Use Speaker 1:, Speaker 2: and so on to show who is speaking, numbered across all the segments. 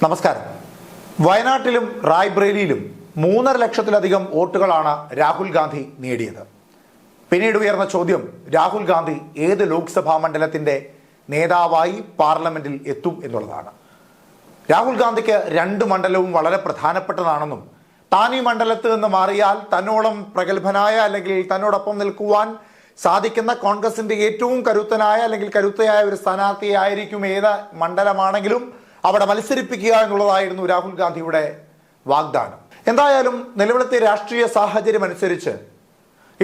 Speaker 1: നമസ്കാരം. വയനാട്ടിലും റായ്ബറേലിയിലും 3.5 ലക്ഷത്തിലധികം വോട്ടുകളാണ് രാഹുൽ ഗാന്ധി നേടിയത്. പിന്നീട് ഉയർന്ന ചോദ്യം, രാഹുൽ ഗാന്ധി ഏത് ലോക്സഭാ മണ്ഡലത്തിന്റെ നേതാവായി പാർലമെന്റിൽ എത്തും എന്നുള്ളതാണ്. രാഹുൽ ഗാന്ധിക്ക് 2 മണ്ഡലവും വളരെ പ്രധാനപ്പെട്ടതാണെന്നും താൻ ഈ മണ്ഡലത്തിൽ നിന്ന് മാറിയാൽ തന്നോളം പ്രഗത്ഭനായ അല്ലെങ്കിൽ തന്നോടൊപ്പം നിൽക്കുവാൻ സാധിക്കുന്ന കോൺഗ്രസിന്റെ ഏറ്റവും കരുത്തനായ അല്ലെങ്കിൽ കരുത്തയായ ഒരു സ്ഥാനാർത്ഥിയായിരിക്കും ഏത് മണ്ഡലമാണെങ്കിലും അവിടെ മത്സരിപ്പിക്കുക എന്നുള്ളതായിരുന്നു രാഹുൽ ഗാന്ധിയുടെ വാഗ്ദാനം. എന്തായാലും നിലവിലത്തെ രാഷ്ട്രീയ സാഹചര്യം അനുസരിച്ച്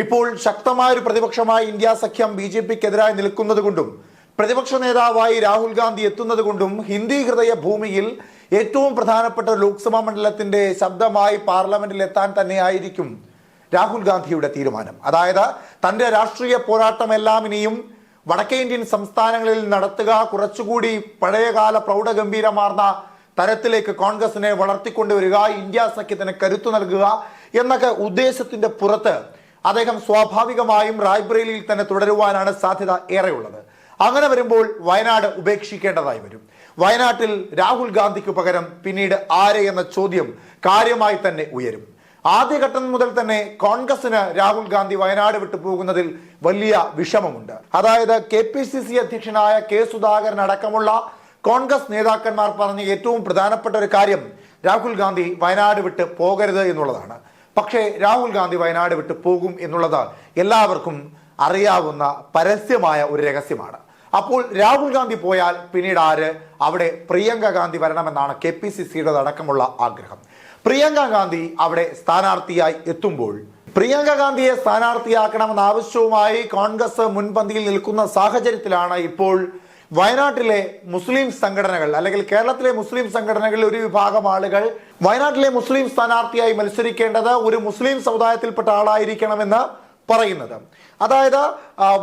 Speaker 1: ഇപ്പോൾ ശക്തമായ ഒരു പ്രതിപക്ഷമായി ഇന്ത്യ സഖ്യം BJPക്കെതിരായി നിൽക്കുന്നത് കൊണ്ടും പ്രതിപക്ഷ നേതാവായി രാഹുൽ ഗാന്ധി എത്തുന്നത് കൊണ്ടും ഹിന്ദി ഹൃദയ ഭൂമിയിൽ ഏറ്റവും പ്രധാനപ്പെട്ട ലോക്സഭാ മണ്ഡലത്തിന്റെ ശബ്ദമായി പാർലമെന്റിൽ എത്താൻ തന്നെയായിരിക്കും രാഹുൽ ഗാന്ധിയുടെ തീരുമാനം. അതായത് തന്റെ രാഷ്ട്രീയ പോരാട്ടമെല്ലാം ഇനിയും വടക്കേ ഇന്ത്യൻ സംസ്ഥാനങ്ങളിൽ നടത്തുക, കുറച്ചുകൂടി പഴയകാല പ്രൗഢഗംഭീരമാർന്ന തരത്തിലേക്ക് കോൺഗ്രസിനെ വളർത്തിക്കൊണ്ടുവരിക, ഇന്ത്യ സഖ്യത്തിന് കരുത്തു നൽകുക എന്നൊക്കെ ഉദ്ദേശത്തിന്റെ പുറത്ത് അദ്ദേഹം സ്വാഭാവികമായും റായ്ബറേലിയിൽ തന്നെ തുടരുവാനാണ് സാധ്യത ഏറെയുള്ളത്. അങ്ങനെ വരുമ്പോൾ വയനാട് ഉപേക്ഷിക്കേണ്ടതായി വരും. വയനാട്ടിൽ രാഹുൽ ഗാന്ധിക്ക് പകരം പിന്നീട് ആരെ എന്ന ചോദ്യം കാര്യമായി തന്നെ ഉയരും. ആദ്യഘട്ടം മുതൽ തന്നെ കോൺഗ്രസിന് രാഹുൽ ഗാന്ധി വയനാട് വിട്ടു പോകുന്നതിൽ വലിയ വിഷമമുണ്ട്. അതായത് KPCC അധ്യക്ഷനായ K സുധാകരൻ അടക്കമുള്ള കോൺഗ്രസ് നേതാക്കന്മാർ പറഞ്ഞ ഏറ്റവും പ്രധാനപ്പെട്ട ഒരു കാര്യം രാഹുൽ ഗാന്ധി വയനാട് വിട്ട് പോകരുത് എന്നുള്ളതാണ്. പക്ഷേ രാഹുൽ ഗാന്ധി വയനാട് വിട്ട് പോകും എന്നുള്ളത് എല്ലാവർക്കും അറിയാവുന്ന പരസ്യമായ ഒരു രഹസ്യമാണ്. അപ്പോൾ രാഹുൽ ഗാന്ധി പോയാൽ പിന്നീട് ആര്? അവിടെ പ്രിയങ്ക ഗാന്ധി വരണമെന്നാണ് KPCCയുടെ അടക്കമുള്ള ആഗ്രഹം. പ്രിയങ്ക ഗാന്ധി അവിടെ സ്ഥാനാർത്ഥിയായി എത്തുമ്പോൾ പ്രിയങ്ക ഗാന്ധിയെ സ്ഥാനാർത്ഥിയാക്കണമെന്ന ആവശ്യവുമായി കോൺഗ്രസ് മുൻപന്തിയിൽ നിൽക്കുന്ന സാഹചര്യത്തിലാണ് ഇപ്പോൾ വയനാട്ടിലെ മുസ്ലിം സംഘടനകൾ അല്ലെങ്കിൽ കേരളത്തിലെ മുസ്ലിം സംഘടനകളിൽ ഒരു വിഭാഗം ആളുകൾ വയനാട്ടിലെ മുസ്ലിം സ്ഥാനാർത്ഥിയായി മത്സരിക്കേണ്ടത് ഒരു മുസ്ലിം സമുദായത്തിൽപ്പെട്ട ആളായിരിക്കണമെന്ന് പറയുന്നത്. അതായത്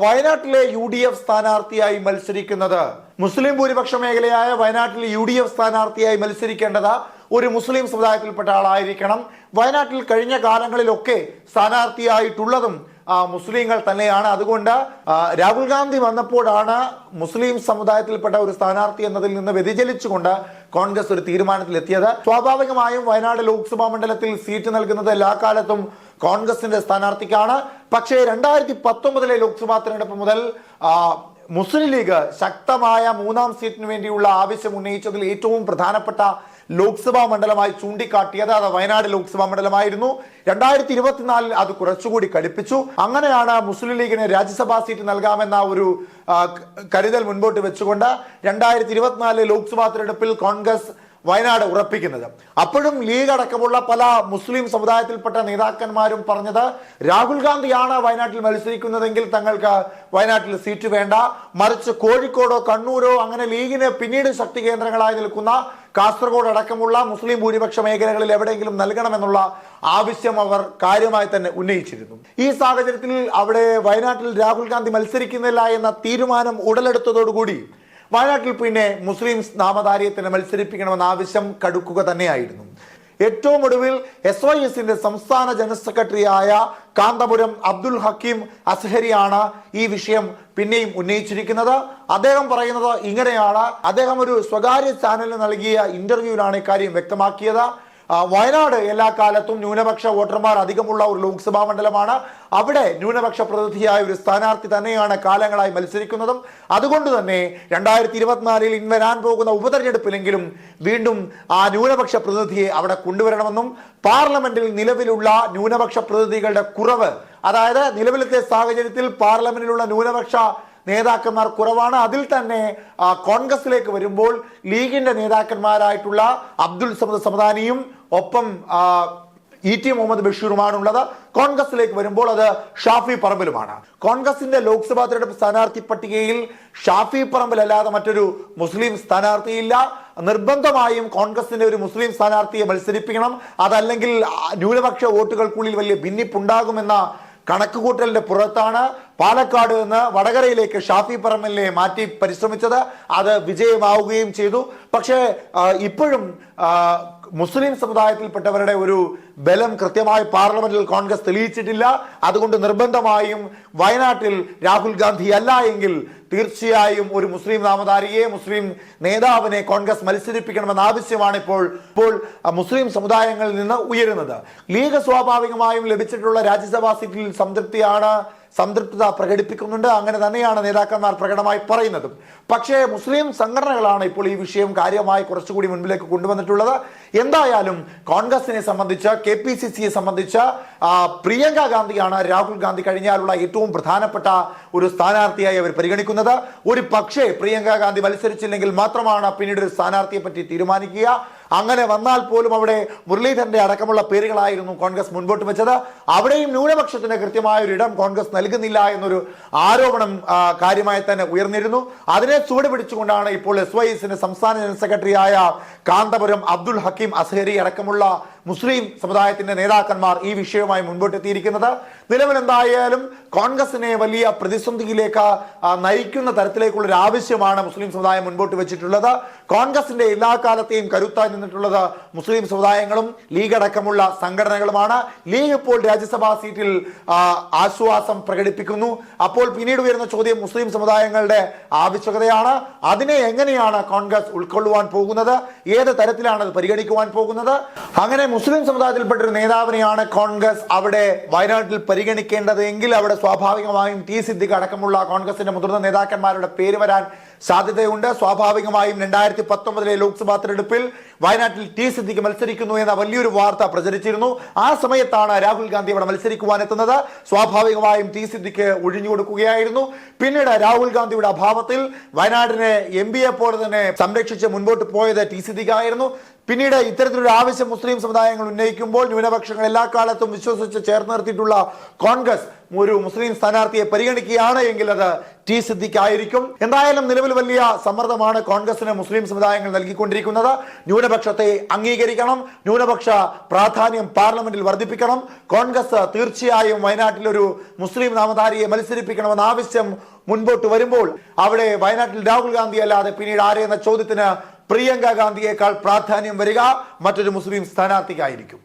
Speaker 1: വയനാട്ടിലെ UDF സ്ഥാനാർത്ഥിയായി മത്സരിക്കുന്നത് മുസ്ലിം ഭൂരിപക്ഷ മേഖലയായ വയനാട്ടിൽ UDF സ്ഥാനാർത്ഥിയായി മത്സരിക്കേണ്ടത് ഒരു മുസ്ലിം സമുദായത്തിൽപ്പെട്ട ആളായിരിക്കണം. വയനാട്ടിൽ കഴിഞ്ഞ കാലങ്ങളിലൊക്കെ സ്ഥാനാർത്ഥിയായിട്ടുള്ളതും മുസ്ലിങ്ങൾ തന്നെയാണ്. അതുകൊണ്ട് രാഹുൽ ഗാന്ധി വന്നപ്പോഴാണ് മുസ്ലിം സമുദായത്തിൽപ്പെട്ട ഒരു സ്ഥാനാർത്ഥി എന്നതിൽ നിന്ന് വ്യതിചലിച്ചുകൊണ്ട് കോൺഗ്രസ് ഒരു തീരുമാനത്തിലെത്തിയത്. സ്വാഭാവികമായും വയനാട് ലോക്സഭാ മണ്ഡലത്തിൽ സീറ്റ് നൽകുന്നത് എല്ലാ കാലത്തും കോൺഗ്രസിന്റെ സ്ഥാനാർത്ഥിക്കാണ്. പക്ഷേ 2019 ലോക്സഭാ തെരഞ്ഞെടുപ്പ് മുതൽ മുസ്ലിം ലീഗ് ശക്തമായ 3ാം സീറ്റിന് വേണ്ടിയുള്ള ആവശ്യം ഉന്നയിച്ചതിൽ ഏറ്റവും പ്രധാനപ്പെട്ട ലോക്സഭാ മണ്ഡലമായി ചൂണ്ടിക്കാട്ടിയത് അത് വയനാട് ലോക്സഭാ മണ്ഡലമായിരുന്നു. 2024 അത് കുറച്ചുകൂടി കടുപ്പിച്ചു. അങ്ങനെയാണ് മുസ്ലിം ലീഗിന് രാജ്യസഭാ സീറ്റ് നൽകാമെന്ന ഒരു കരുതൽ മുൻപോട്ട് വെച്ചുകൊണ്ട് 2024 ലോക്സഭാ തെരഞ്ഞെടുപ്പിൽ കോൺഗ്രസ് വയനാട് ഉറപ്പിക്കുന്നത്. അപ്പോഴും ലീഗ് അടക്കമുള്ള പല മുസ്ലിം സമുദായത്തിൽപ്പെട്ട നേതാക്കന്മാരും പറഞ്ഞത് രാഹുൽ ഗാന്ധിയാണ് വയനാട്ടിൽ മത്സരിക്കുന്നതെങ്കിൽ തങ്ങൾക്ക് വയനാട്ടിൽ സീറ്റ് വേണ്ട, മറിച്ച് കോഴിക്കോടോ കണ്ണൂരോ അങ്ങനെ ലീഗിന് പിന്നീട് ശക്തി കേന്ദ്രങ്ങളായി നിൽക്കുന്ന കാസർഗോഡ് അടക്കമുള്ള മുസ്ലിം ഭൂരിപക്ഷ മേഖലകളിൽ എവിടെയെങ്കിലും നൽകണമെന്നുള്ള ആവശ്യം അവർ കാര്യമായി തന്നെ ഉന്നയിച്ചിരുന്നു. ഈ സാഹചര്യത്തിൽ അവിടെ വയനാട്ടിൽ രാഹുൽ ഗാന്ധി മത്സരിക്കുന്നില്ല എന്ന തീരുമാനം ഉടലെടുത്തതോടുകൂടി വയനാട്ടിൽ പിന്നെ മുസ്ലിം നാമധാരിയത്തിനെ മത്സരിപ്പിക്കണമെന്ന ആവശ്യം കടുക്കുക തന്നെയായിരുന്നു. ഏറ്റവും ഒടുവിൽ SYSന്റെ സംസ്ഥാന ജനറൽ സെക്രട്ടറിയായ കാന്തപുരം അബ്ദുൽ ഹക്കീം അസ്ഹരിയാണ് ഈ വിഷയം പിന്നെയും ഉന്നയിച്ചിരിക്കുന്നത്. അദ്ദേഹം പറയുന്നത് ഇങ്ങനെയാണ്. അദ്ദേഹം ഒരു സ്വകാര്യ ചാനലിന് നൽകിയ ഇന്റർവ്യൂവിലാണ് ഇക്കാര്യം വ്യക്തമാക്കിയത്. വയനാട് എല്ലാ കാലത്തും ന്യൂനപക്ഷ വോട്ടർമാർ അധികമുള്ള ഒരു ലോക്സഭാ മണ്ഡലമാണ്. അവിടെ ന്യൂനപക്ഷ പ്രതിനിധിയായ ഒരു സ്ഥാനാർത്ഥി തന്നെയാണ് കാലങ്ങളായി മത്സരിക്കുന്നതും. അതുകൊണ്ട് തന്നെ 2024 വരാൻ പോകുന്ന ഉപതെരഞ്ഞെടുപ്പിലെങ്കിലും വീണ്ടും ആ ന്യൂനപക്ഷ പ്രതിനിധിയെ അവിടെ കൊണ്ടുവരണമെന്നും പാർലമെന്റിൽ നിലവിലുള്ള ന്യൂനപക്ഷ പ്രതിനിധികളുടെ കുറവ്, അതായത് നിലവിലത്തെ സാഹചര്യത്തിൽ പാർലമെന്റിലുള്ള ന്യൂനപക്ഷ നേതാക്കന്മാർ കുറവാണ്. അതിൽ തന്നെ കോൺഗ്രസിലേക്ക് വരുമ്പോൾ ലീഗിന്റെ നേതാക്കന്മാരായിട്ടുള്ള അബ്ദുൽ സമദ് സമദാനിയും ഒപ്പം ET മുഹമ്മദ് ബഷീറുമാണുള്ളത്. കോൺഗ്രസിലേക്ക് വരുമ്പോൾ അത് ഷാഫി പറമ്പിലുമാണ്. കോൺഗ്രസിന്റെ ലോക്സഭാ തെരഞ്ഞെടുപ്പ് സ്ഥാനാർത്ഥി പട്ടികയിൽ ഷാഫി പറമ്പിൽ അല്ലാതെ മറ്റൊരു മുസ്ലിം സ്ഥാനാർത്ഥിയില്ല. നിർബന്ധമായും കോൺഗ്രസിന്റെ ഒരു മുസ്ലിം സ്ഥാനാർത്ഥിയെ മത്സരിപ്പിക്കണം. അതല്ലെങ്കിൽ ന്യൂനപക്ഷ വോട്ടുകൾക്കുള്ളിൽ വലിയ ഭിന്നിപ്പുണ്ടാകുമെന്ന കണക്കുകൂട്ടലിന്റെ പുറത്താണ് പാലക്കാട് നിന്ന് വടകരയിലേക്ക് ഷാഫി പറമ്പലിനെ മാറ്റി പരിശ്രമിച്ചത്. അത് വിജയമാവുകയും ചെയ്തു. പക്ഷേ ഇപ്പോഴും മുസ്ലിം സമുദായത്തിൽപ്പെട്ടവരുടെ ഒരു ബലം കൃത്യമായി പാർലമെന്റിൽ കോൺഗ്രസ് തെളിയിച്ചിട്ടില്ല. അതുകൊണ്ട് നിർബന്ധമായും വയനാട്ടിൽ രാഹുൽ ഗാന്ധി അല്ല എങ്കിൽ തീർച്ചയായും ഒരു മുസ്ലിം നാമധാരിയെ, മുസ്ലിം നേതാവിനെ കോൺഗ്രസ് മത്സരിപ്പിക്കണമെന്ന ആവശ്യമാണ് ഇപ്പോൾ മുസ്ലിം സമുദായങ്ങളിൽ നിന്ന് ഉയരുന്നത്. ലീഗ് സ്വാഭാവികമായും ലഭിച്ചിട്ടുള്ള രാജ്യസഭാ സീറ്റിൽ സംതൃപ്തത പ്രകടിപ്പിക്കുന്നുണ്ട്. അങ്ങനെ തന്നെയാണ് നേതാക്കന്മാർ പ്രകടമായി പറയുന്നതും. പക്ഷേ മുസ്ലിം സംഘടനകളാണ് ഇപ്പോൾ ഈ വിഷയം കാര്യമായി കുറച്ചുകൂടി മുൻപിലേക്ക് കൊണ്ടുവന്നിട്ടുള്ളത്. എന്തായാലും കോൺഗ്രസിനെ സംബന്ധിച്ച്, KPCCയെ സംബന്ധിച്ച് പ്രിയങ്ക ഗാന്ധിയാണ് രാഹുൽ ഗാന്ധി കഴിഞ്ഞാലുള്ള ഏറ്റവും പ്രധാനപ്പെട്ട ഒരു സ്ഥാനാർത്ഥിയായി അവർ പരിഗണിക്കുന്നത്. ഒരു പക്ഷേ പ്രിയങ്ക ഗാന്ധി മത്സരിച്ചില്ലെങ്കിൽ മാത്രമാണ് പിന്നീട് ഒരു സ്ഥാനാർത്ഥിയെ പറ്റി തീരുമാനിക്കുക. അങ്ങനെ വന്നാൽ പോലും അവിടെ മുരളീധരന്റെ അടക്കമുള്ള പേരുകളായിരുന്നു കോൺഗ്രസ് മുൻപോട്ട് വെച്ചത്. അവിടെയും ന്യൂനപക്ഷത്തിന് കൃത്യമായ ഒരു ഇടം കോൺഗ്രസ് നൽകുന്നില്ല എന്നൊരു ആരോപണം കാര്യമായി തന്നെ ഉയർന്നിരുന്നു. അതിനെ ചുവട് പിടിച്ചുകൊണ്ടാണ് ഇപ്പോൾ SYSന്റെ സംസ്ഥാന ജനറൽ സെക്രട്ടറിയായ കാന്തപുരം അബ്ദുൽ ഹക്കീം അസ്ഹരി അടക്കമുള്ള മുസ്ലിം സമുദായത്തിന്റെ നേതാക്കന്മാർ ഈ വിഷയവുമായി മുൻപോട്ടെത്തിയിരിക്കുന്നത്. നിലവിൽ എന്തായാലും കോൺഗ്രസിനെ വലിയ പ്രതിസന്ധിയിലേക്ക് നയിക്കുന്ന തരത്തിലേക്കുള്ള ഒരു ആവശ്യമാണ് മുസ്ലിം സമുദായം മുൻപോട്ട് വെച്ചിട്ടുള്ളത്. കോൺഗ്രസിന്റെ എല്ലാ കാലത്തെയും കരുത്തായി നിന്നിട്ടുള്ളത് മുസ്ലിം സമുദായങ്ങളും ലീഗ് അടക്കമുള്ള സംഘടനകളുമാണ്. ലീഗ് ഇപ്പോൾ രാജ്യസഭാ സീറ്റിൽ ആശ്വാസം പ്രകടിപ്പിക്കുന്നു. അപ്പോൾ പിന്നീട് വരുന്ന ചോദ്യം മുസ്ലിം സമുദായങ്ങളുടെ ആവശ്യകതയാണ്. അതിനെ എങ്ങനെയാണ് കോൺഗ്രസ് ഉൾക്കൊള്ളുവാൻ പോകുന്നത്? ഏത് തരത്തിലാണ് അത് പരിഗണിക്കുവാൻ പോകുന്നത്? അങ്ങനെ മുസ്ലിം സമുദായത്തിൽപ്പെട്ട ഒരു നേതാവിനെയാണ് കോൺഗ്രസ് അവിടെ വയനാട്ടിൽ പരിഗണിക്കേണ്ടത് എങ്കിൽ അവിടെ സ്വാഭാവികമായും ടി സിദ്ദിഖ് അടക്കമുള്ള കോൺഗ്രസിന്റെ മുതിർന്ന നേതാക്കന്മാരുടെ പേര് വരാൻ സാധ്യതയുണ്ട്. സ്വാഭാവികമായും 2019 ലോക്സഭാ തെരഞ്ഞെടുപ്പിൽ വയനാട്ടിൽ ടി സിദ്ദിഖ് മത്സരിക്കുന്നു എന്ന വലിയൊരു വാർത്ത പ്രചരിച്ചിരുന്നു. ആ സമയത്താണ് രാഹുൽ ഗാന്ധി അവിടെ മത്സരിക്കുവാൻ എത്തുന്നത്. സ്വാഭാവികമായും ടി സിദ്ദിഖ് ഒഴിഞ്ഞു കൊടുക്കുകയായിരുന്നു. പിന്നീട് രാഹുൽ ഗാന്ധിയുടെ അഭാവത്തിൽ വയനാടിനെ MP പോലെ തന്നെ സംരക്ഷിച്ച് മുൻപോട്ട് പോയത് ടി സിദ്ദിഖ് ആയിരുന്നു. പിന്നീട് ഇത്തരത്തിലൊരു ആവശ്യം മുസ്ലിം സമുദായങ്ങൾ ഉന്നയിക്കുമ്പോൾ ന്യൂനപക്ഷങ്ങൾ എല്ലാ കാലത്തും വിശ്വസിച്ച് ചേർത്ത് നിർത്തിയിട്ടുള്ള കോൺഗ്രസ് ഒരു മുസ്ലിം സ്ഥാനാർത്ഥിയെ പരിഗണിക്കുകയാണ് എങ്കിൽ അത് ടി സിദ്ദിഖ് ആയിരിക്കും. എന്തായാലും നിലവിൽ വലിയ സമ്മർദ്ദമാണ് കോൺഗ്രസിന് മുസ്ലിം സമുദായങ്ങൾ നൽകിക്കൊണ്ടിരിക്കുന്നത്. ന്യൂനപക്ഷത്തെ അംഗീകരിക്കണം, ന്യൂനപക്ഷ പ്രാധാന്യം പാർലമെന്റിൽ വർദ്ധിപ്പിക്കണം. കോൺഗ്രസ് തീർച്ചയായും വയനാട്ടിൽ ഒരു മുസ്ലിം നാമധാരിയെ മത്സരിപ്പിക്കണമെന്ന ആവശ്യം മുൻപോട്ട് വരുമ്പോൾ അവിടെ വയനാട്ടിൽ രാഹുൽ ഗാന്ധി അല്ലാതെ പിന്നീട് ആരെയെന്ന ചോദ്യത്തിന് പ്രിയങ്ക ഗാന്ധിയേക്കാൾ പ്രാധാന്യം വരിക മറ്റൊരു മുസ്ലിം സ്ഥാനാർത്ഥിക്കായിരിക്കും.